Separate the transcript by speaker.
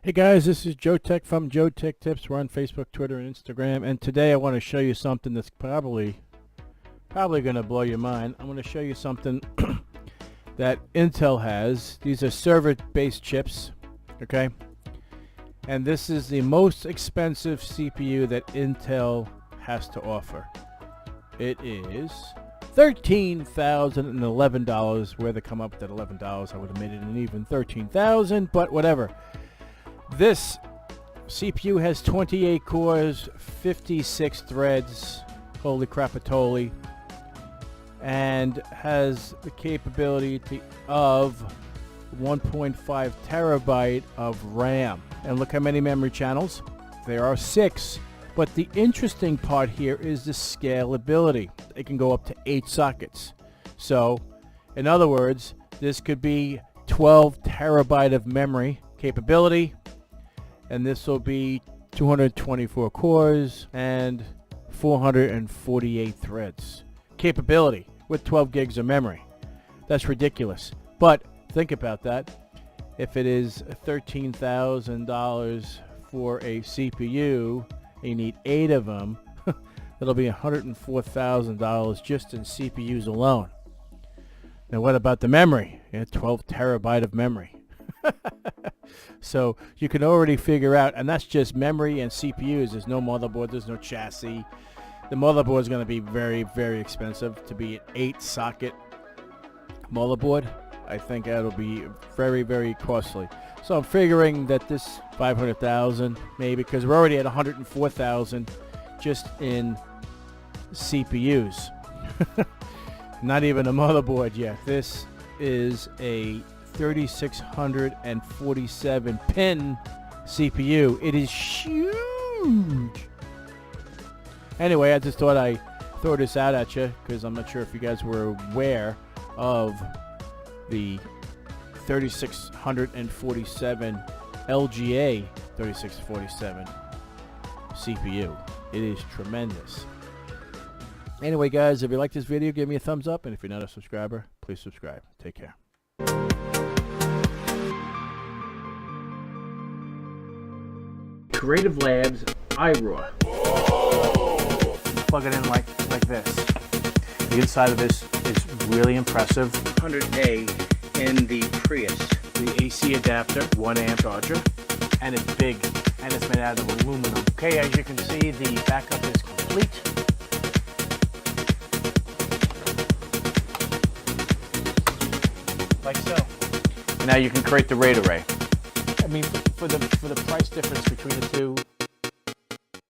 Speaker 1: Hey guys, this is Joeteck from JoeteckTips. We're on Facebook, Twitter, and Instagram, and today I want to show you something that's probably going to blow your mind. I'm going to show you something that Intel has. These are server-based chips, okay? And this is the most expensive CPU that Intel has to offer. It is $13,011. Where they come up with that $11, I would have made it an even $13,000, but whatever. This CPU has 28 cores, 56 threads, holy crapatoli, and has the capability of 1.5 terabyte of RAM. And look how many memory channels. There are 6. But the interesting part here is the scalability. It can go up to 8 sockets. So, in other words, this could be 12 terabyte of memory capability. And this will be 224 cores and 448 threads. Capability with 12 gigs of memory. That's ridiculous. But think about that. If it is $13,000 for a CPU, and you need 8 of them, it'll be $104,000 just in CPUs alone. Now what about the memory? 12 terabyte of memory. So you can already figure out, and that's just memory and CPUs. There's no motherboard, there's no chassis. The motherboard is going to be very, very expensive. To be an 8-socket motherboard, I think that'll be very, very costly. So I'm figuring that this $500,000 maybe, because we're already at $104,000 just in CPUs. Not even a motherboard yet. This is a 3647 pin CPU. It is huge. Anyway, I just thought I'd throw this out at you because I'm not sure if you guys were aware of the 3647 LGA 3647 CPU. It is tremendous. Anyway, guys, if you like this video, give me a thumbs up, and if you're not a subscriber, please subscribe. Take care. Creative Labs iRaw. Plug it in like this. The inside of this is really impressive. 100A in the Prius. The AC adapter, 1 amp charger, and it's big, and it's made out of aluminum. Okay, as you can see, the backup is complete. Like so. And now you can create the RAID array. I mean, for the price difference between the two,